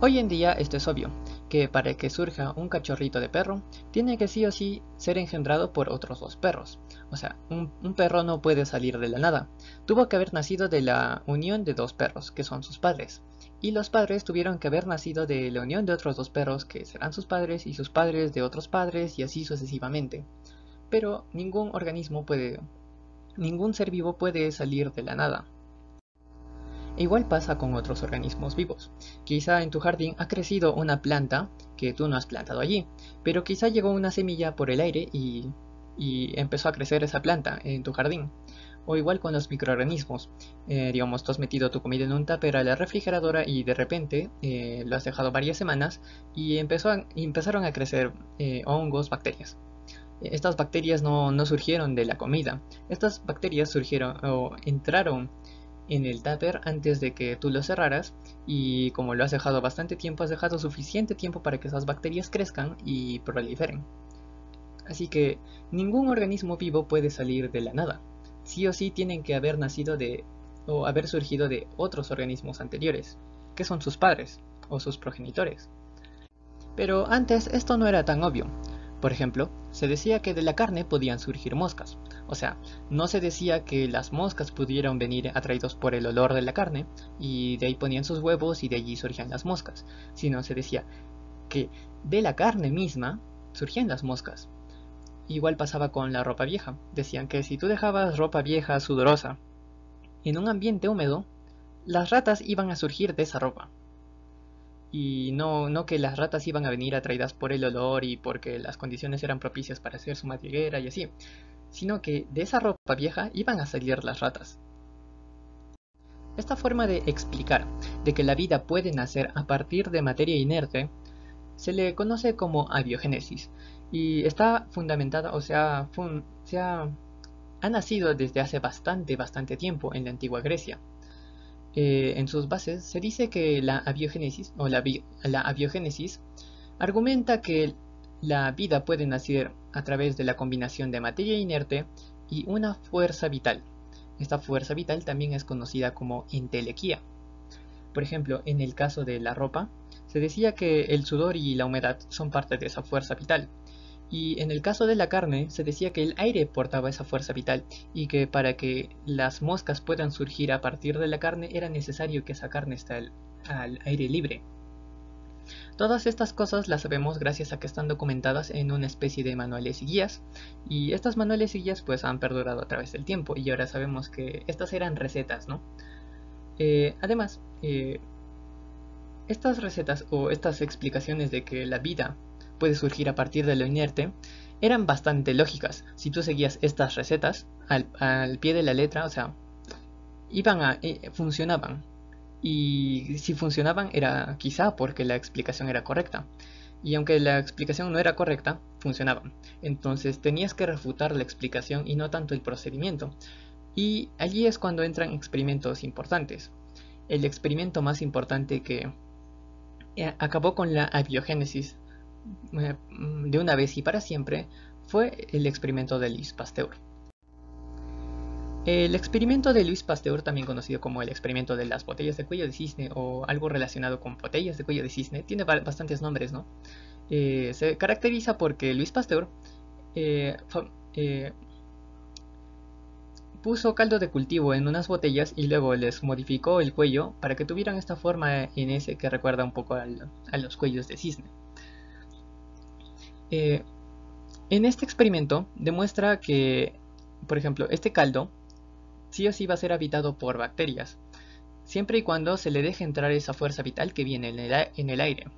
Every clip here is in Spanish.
Hoy en día esto es obvio, que para que surja un cachorrito de perro, tiene que sí o sí ser engendrado por otros dos perros. O sea, un perro no puede salir de la nada. Tuvo que haber nacido de la unión de dos perros, que son sus padres. Y los padres tuvieron que haber nacido de la unión de otros dos perros, que serán sus padres, y sus padres de otros padres, y así sucesivamente. Pero ningún ser vivo puede salir de la nada. Igual pasa con otros organismos vivos. Quizá en tu jardín ha crecido una planta que tú no has plantado allí, pero quizá llegó una semilla por el aire y empezó a crecer esa planta en tu jardín. O igual con los microorganismos. Digamos, tú has metido tu comida en un tupper a la refrigeradora y de repente lo has dejado varias semanas y empezaron a crecer hongos, bacterias. Estas bacterias no surgieron de la comida. Estas bacterias surgieron o entraron en el tupper antes de que tú lo cerraras, y como lo has dejado bastante tiempo, has dejado suficiente tiempo para que esas bacterias crezcan y proliferen. Así que ningún organismo vivo puede salir de la nada. Sí o sí tienen que haber nacido de o haber surgido de otros organismos anteriores, que son sus padres o sus progenitores. Pero antes esto no era tan obvio. Por ejemplo, se decía que de la carne podían surgir moscas. O sea, no se decía que las moscas pudieran venir atraídos por el olor de la carne y de ahí ponían sus huevos y de allí surgían las moscas, sino se decía que de la carne misma surgían las moscas. Igual pasaba con la ropa vieja. Decían que si tú dejabas ropa vieja sudorosa en un ambiente húmedo, las ratas iban a surgir de esa ropa. Y no que las ratas iban a venir atraídas por el olor y porque las condiciones eran propicias para hacer su madriguera y así, sino que de esa ropa vieja iban a salir las ratas. Esta forma de explicar de que la vida puede nacer a partir de materia inerte se le conoce como abiogénesis y está fundamentada, o sea, ha nacido desde hace bastante tiempo en la antigua Grecia. En sus bases se dice que la abiogénesis la abiogénesis argumenta que la vida puede nacer a través de la combinación de materia inerte y una fuerza vital. Esta fuerza vital también es conocida como entelequía. Por ejemplo, en el caso de la ropa, se decía que el sudor y la humedad son parte de esa fuerza vital. Y en el caso de la carne, se decía que el aire portaba esa fuerza vital y que para que las moscas puedan surgir a partir de la carne era necesario que esa carne esté al aire libre. Todas estas cosas las sabemos gracias a que están documentadas en una especie de manuales y guías, y estas manuales y guías pues han perdurado a través del tiempo y ahora sabemos que estas eran recetas, ¿no? Además, estas recetas o estas explicaciones de que la vida puede surgir a partir de lo inerte eran bastante lógicas. Si tú seguías estas recetas al pie de la letra, o sea, funcionaban. Y si funcionaban era quizá porque la explicación era correcta. Y aunque la explicación no era correcta, funcionaban. Entonces tenías que refutar la explicación y no tanto el procedimiento. Y allí es cuando entran experimentos importantes. El experimento más importante que acabó con la abiogénesis de una vez y para siempre fue el experimento de Louis Pasteur. El experimento de Louis Pasteur, también conocido como el experimento de las botellas de cuello de cisne o algo relacionado con botellas de cuello de cisne, tiene bastantes nombres, ¿no? Se caracteriza porque Louis Pasteur eh, puso caldo de cultivo en unas botellas y luego les modificó el cuello para que tuvieran esta forma en ese que recuerda un poco a los cuellos de cisne. En este experimento demuestra que, por ejemplo, este caldo sí o sí va a ser habitado por bacterias, siempre y cuando se le deje entrar esa fuerza vital que viene en el aire.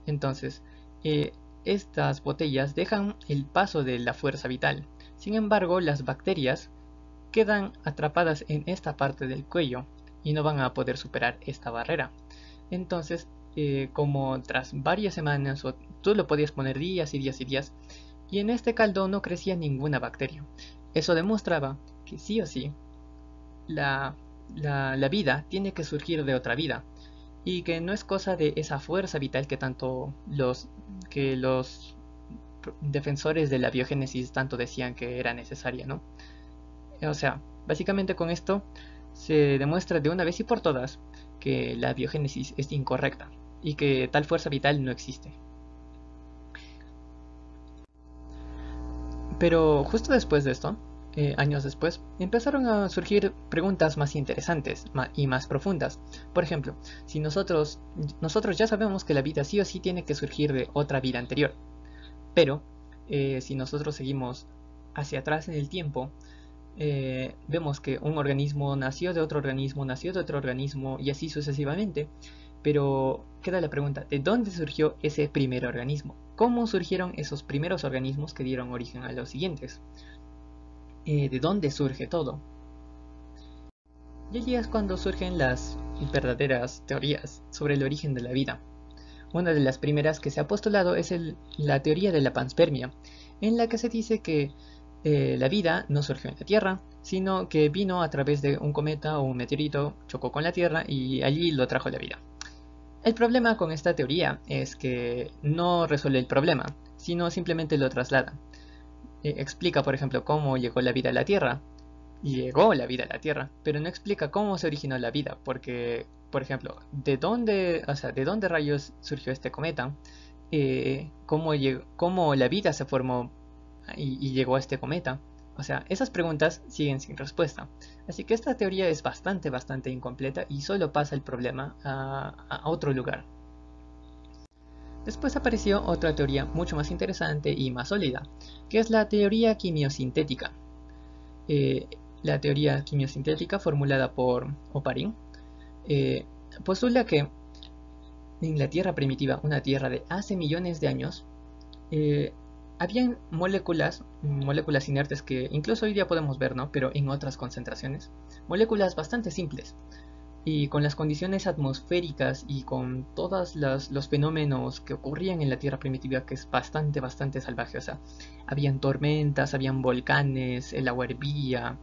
Entonces, estas botellas dejan el paso de la fuerza vital. Sin embargo, las bacterias quedan atrapadas en esta parte del cuello y no van a poder superar esta barrera. Entonces, como tras varias semanas, o tú lo podías poner días y días y días, y en este caldo no crecía ninguna bacteria. Eso demostraba que sí o sí la vida tiene que surgir de otra vida y que no es cosa de esa fuerza vital que tanto los defensores de la biogénesis tanto decían que era necesaria, ¿no? O sea, básicamente con esto se demuestra de una vez y por todas que la biogénesis es incorrecta. y que tal fuerza vital no existe. Pero justo después de esto, años después, empezaron a surgir preguntas más interesantes y más profundas. Por ejemplo, si nosotros ya sabemos que la vida sí o sí tiene que surgir de otra vida anterior, pero si nosotros seguimos hacia atrás en el tiempo, vemos que un organismo nació de otro organismo, nació de otro organismo y así sucesivamente. Pero queda la pregunta, ¿de dónde surgió ese primer organismo? ¿Cómo surgieron esos primeros organismos que dieron origen a los siguientes? ¿De dónde surge todo? Y allí es cuando surgen las verdaderas teorías sobre el origen de la vida. Una de las primeras que se ha postulado es la teoría de la panspermia, en la que se dice que la vida no surgió en la Tierra, sino que vino a través de un cometa o un meteorito, chocó con la Tierra y allí lo trajo la vida. El problema con esta teoría es que no resuelve el problema, sino simplemente lo traslada. Explica, por ejemplo, cómo llegó la vida a la Tierra. Llegó la vida a la Tierra, pero no explica cómo se originó la vida, porque, por ejemplo, de dónde rayos surgió este cometa, cómo la vida se formó y llegó a este cometa. O sea, esas preguntas siguen sin respuesta. Así que esta teoría es bastante incompleta y solo pasa el problema a otro lugar. Después apareció otra teoría mucho más interesante y más sólida, que es la teoría quimiosintética. La teoría quimiosintética formulada por Oparin postula que en la Tierra primitiva, una Tierra de hace millones de años, habían moléculas inertes que incluso hoy día podemos ver, ¿no? Pero en otras concentraciones. Moléculas bastante simples. Y con las condiciones atmosféricas y con todos los fenómenos que ocurrían en la Tierra primitiva, que es bastante salvaje. O sea, habían tormentas, habían volcanes, el agua hervía.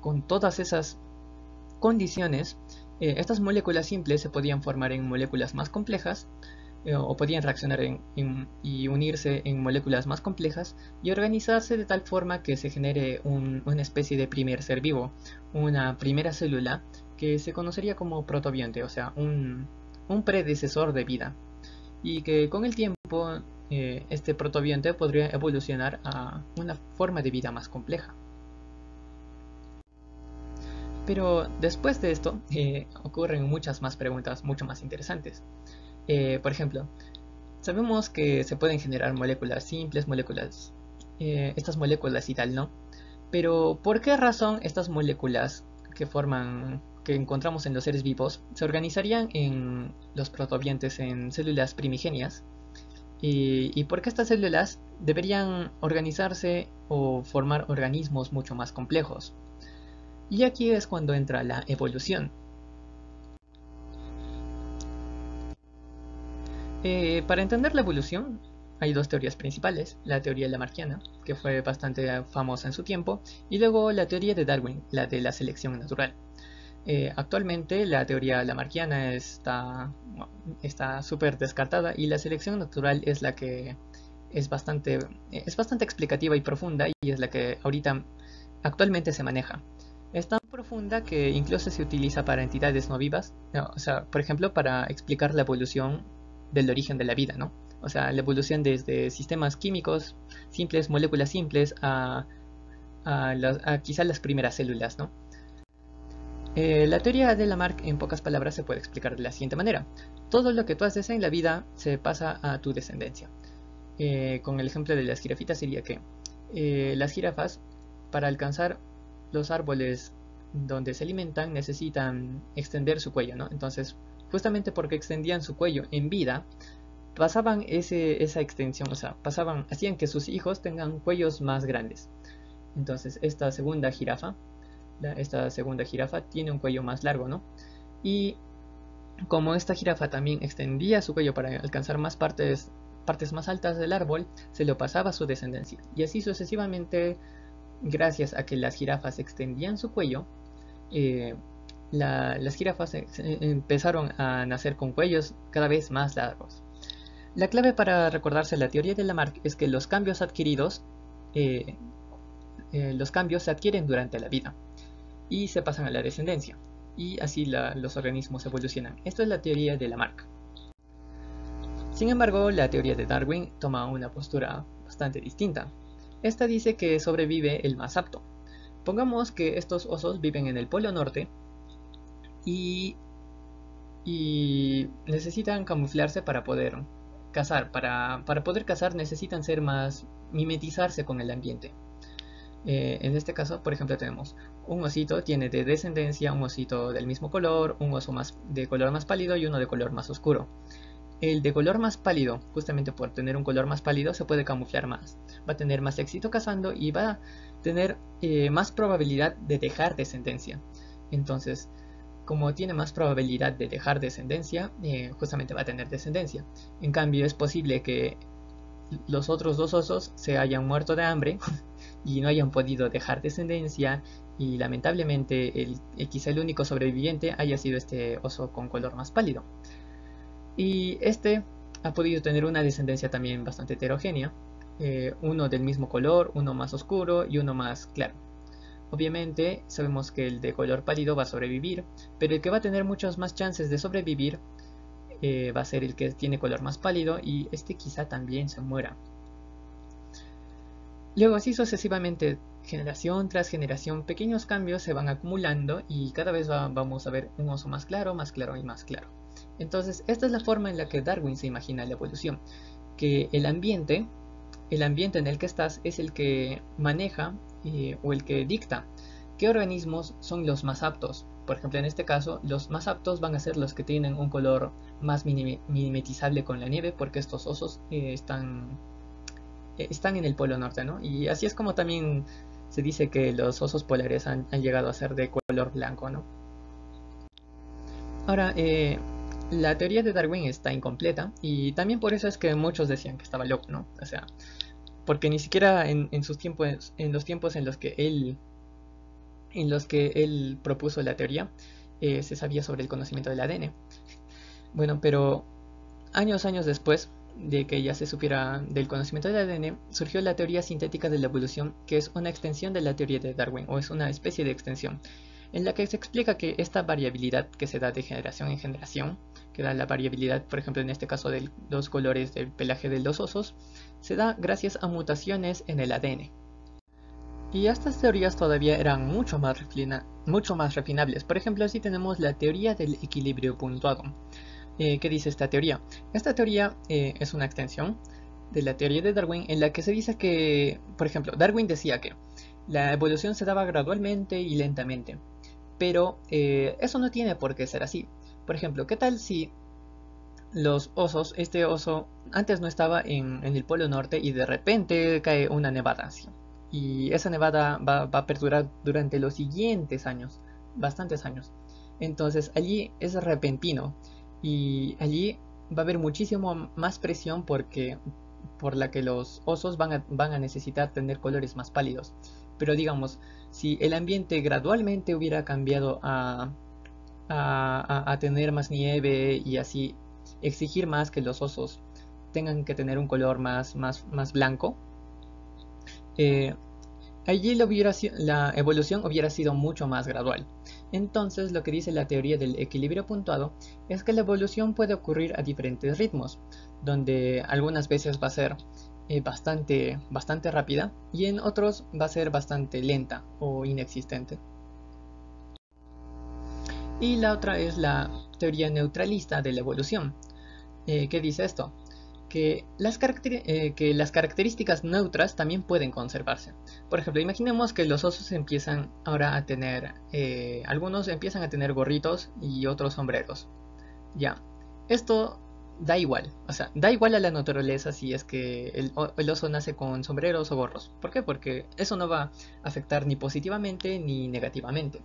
Con todas esas condiciones, estas moléculas simples se podían formar en moléculas más complejas, o podían reaccionar y unirse en moléculas más complejas y organizarse de tal forma que se genere una especie de primer ser vivo, una primera célula que se conocería como protobionte, o sea, un predecesor de vida, y que con el tiempo este protobionte podría evolucionar a una forma de vida más compleja. Pero después de esto ocurren muchas más preguntas mucho más interesantes. Por ejemplo, sabemos que se pueden generar moléculas simples, estas moléculas y tal, ¿no? Pero ¿por qué razón estas moléculas que encontramos en los seres vivos se organizarían en los protobientes en células primigenias? ¿Y por qué estas células deberían organizarse o formar organismos mucho más complejos? Y aquí es cuando entra la evolución. Para entender la evolución, hay dos teorías principales, la teoría lamarckiana, que fue bastante famosa en su tiempo, y luego la teoría de Darwin, la de la selección natural. Actualmente la teoría lamarckiana está súper descartada y la selección natural es la que es bastante explicativa y profunda y es la que ahorita actualmente se maneja. Es tan profunda que incluso se utiliza para entidades no vivas, no, o sea, por ejemplo, para explicar la evolución del origen de la vida, ¿no? O sea, la evolución desde sistemas químicos simples, moléculas simples, a quizá las primeras células, ¿no? La teoría de Lamarck, en pocas palabras, se puede explicar de la siguiente manera. Todo lo que tú haces en la vida se pasa a tu descendencia. Con el ejemplo de las jirafitas sería que las jirafas, para alcanzar los árboles donde se alimentan, necesitan extender su cuello, ¿no? Entonces, justamente porque extendían su cuello en vida, pasaban esa extensión, o sea, hacían que sus hijos tengan cuellos más grandes. Entonces, esta segunda jirafa tiene un cuello más largo, ¿no? Y como esta jirafa también extendía su cuello para alcanzar más partes más altas del árbol, se lo pasaba a su descendencia. Y así sucesivamente, gracias a que las jirafas extendían su cuello, las jirafas empezaron a nacer con cuellos cada vez más largos. La clave para recordarse la teoría de Lamarck es que los cambios adquiridos, los cambios se adquieren durante la vida y se pasan a la descendencia, y así los organismos evolucionan. Esto es la teoría de Lamarck. Sin embargo, la teoría de Darwin toma una postura bastante distinta. Esta dice que sobrevive el más apto. Pongamos que estos osos viven en el Polo Norte y, necesitan camuflarse para poder cazar. Para poder cazar necesitan ser más, mimetizarse con el ambiente. En este caso, por ejemplo, tenemos un osito, tiene de descendencia un osito del mismo color, un oso de color más pálido y uno de color más oscuro. El de color más pálido, justamente por tener un color más pálido, se puede camuflar más. Va a tener más éxito cazando y va a tener más probabilidad de dejar descendencia. Entonces, como tiene más probabilidad de dejar descendencia, justamente va a tener descendencia. En cambio, es posible que los otros dos osos se hayan muerto de hambre y no hayan podido dejar descendencia, y lamentablemente quizá el único sobreviviente haya sido este oso con color más pálido. Y este ha podido tener una descendencia también bastante heterogénea, uno del mismo color, uno más oscuro y uno más claro. Obviamente sabemos que el de color pálido va a sobrevivir, pero el que va a tener muchas más chances de sobrevivir va a ser el que tiene color más pálido, y este quizá también se muera. Luego así sucesivamente, generación tras generación, pequeños cambios se van acumulando y cada vez vamos a ver un oso más claro y más claro. Entonces esta es la forma en la que Darwin se imagina la evolución, que el ambiente en el que estás es el que maneja o el que dicta qué organismos son los más aptos. Por ejemplo, en este caso, los más aptos van a ser los que tienen un color más mimetizable con la nieve, porque estos osos están en el Polo Norte, ¿no? Y así es como también se dice que los osos polares han llegado a ser de color blanco, ¿no? Ahora, la teoría de Darwin está incompleta, y también por eso es que muchos decían que estaba loco, ¿no? O sea, porque ni siquiera en sus tiempos, en los tiempos en los que él propuso la teoría, se sabía sobre el conocimiento del ADN. Bueno, pero años después de que ya se supiera del conocimiento del ADN, surgió la teoría sintética de la evolución, que es una extensión de la teoría de Darwin, o es una especie de extensión, en la que se explica que esta variabilidad que se da de generación en generación, que da la variabilidad, por ejemplo, en este caso de los colores del pelaje de los osos, se da gracias a mutaciones en el ADN. Y estas teorías todavía eran mucho más refinables. Por ejemplo, así tenemos la teoría del equilibrio puntuado. ¿Qué dice esta teoría? Esta teoría es una extensión de la teoría de Darwin, en la que se dice que, por ejemplo, Darwin decía que la evolución se daba gradualmente y lentamente, pero eso no tiene por qué ser así. Por ejemplo, ¿qué tal si los osos, este oso antes no estaba en el Polo Norte y de repente cae una nevada así? Y esa nevada va a perdurar durante los siguientes años, bastantes años. Entonces allí es repentino, y allí va a haber muchísimo más presión por la que los osos van a necesitar tener colores más pálidos. Pero digamos, si el ambiente gradualmente hubiera cambiado a tener más nieve y así exigir más que los osos tengan que tener un color más blanco, eh, allí la evolución hubiera sido mucho más gradual. Entonces, lo que dice la teoría del equilibrio puntuado es que la evolución puede ocurrir a diferentes ritmos, donde algunas veces va a ser bastante rápida y en otros va a ser bastante lenta o inexistente. Y la otra es la teoría neutralista de la evolución. ¿Qué dice esto? Que las características neutras también pueden conservarse. Por ejemplo, imaginemos que los osos empiezan ahora a tener, algunos empiezan a tener gorritos y otros sombreros. Ya, esto da igual, o sea, da igual a la naturaleza si es que el oso nace con sombreros o gorros. ¿Por qué? Porque eso no va a afectar ni positivamente ni negativamente.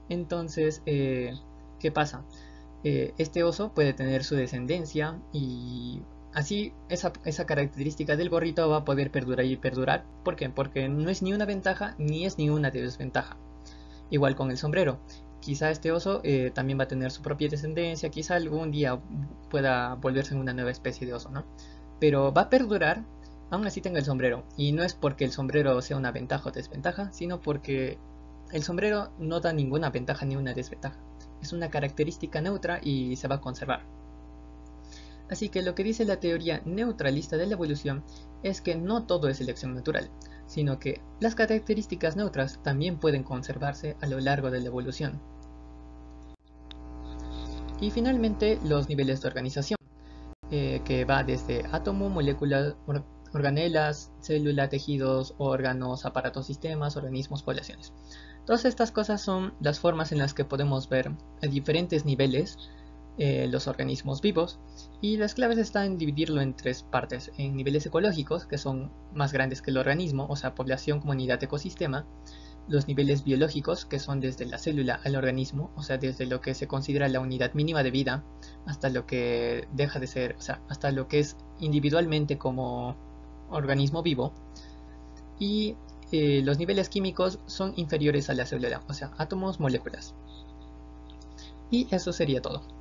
Entonces, ¿qué pasa? Este oso puede tener su descendencia, y así esa característica del gorrito va a poder perdurar y perdurar. ¿Por qué? Porque no es ni una ventaja ni es ni una desventaja. Igual con el sombrero. Quizá este oso también va a tener su propia descendencia, quizá algún día pueda volverse en una nueva especie de oso, ¿no? Pero va a perdurar, aún así tenga el sombrero. Y no es porque el sombrero sea una ventaja o desventaja, sino porque el sombrero no da ninguna ventaja ni una desventaja. Es una característica neutra y se va a conservar. Así que lo que dice la teoría neutralista de la evolución es que no todo es selección natural, sino que las características neutras también pueden conservarse a lo largo de la evolución. Y finalmente, los niveles de organización, que va desde átomo, molécula, organelas, célula, tejidos, órganos, aparatos, sistemas, organismos, poblaciones. Todas estas cosas son las formas en las que podemos ver a diferentes niveles los organismos vivos, y las claves están en dividirlo en tres partes: en niveles ecológicos, que son más grandes que el organismo, o sea, población, comunidad, ecosistema; los niveles biológicos, que son desde la célula al organismo, o sea, desde lo que se considera la unidad mínima de vida hasta lo que deja de ser, o sea, hasta lo que es individualmente como organismo vivo; y los niveles químicos son inferiores a la célula, o sea, átomos, moléculas. Y eso sería todo.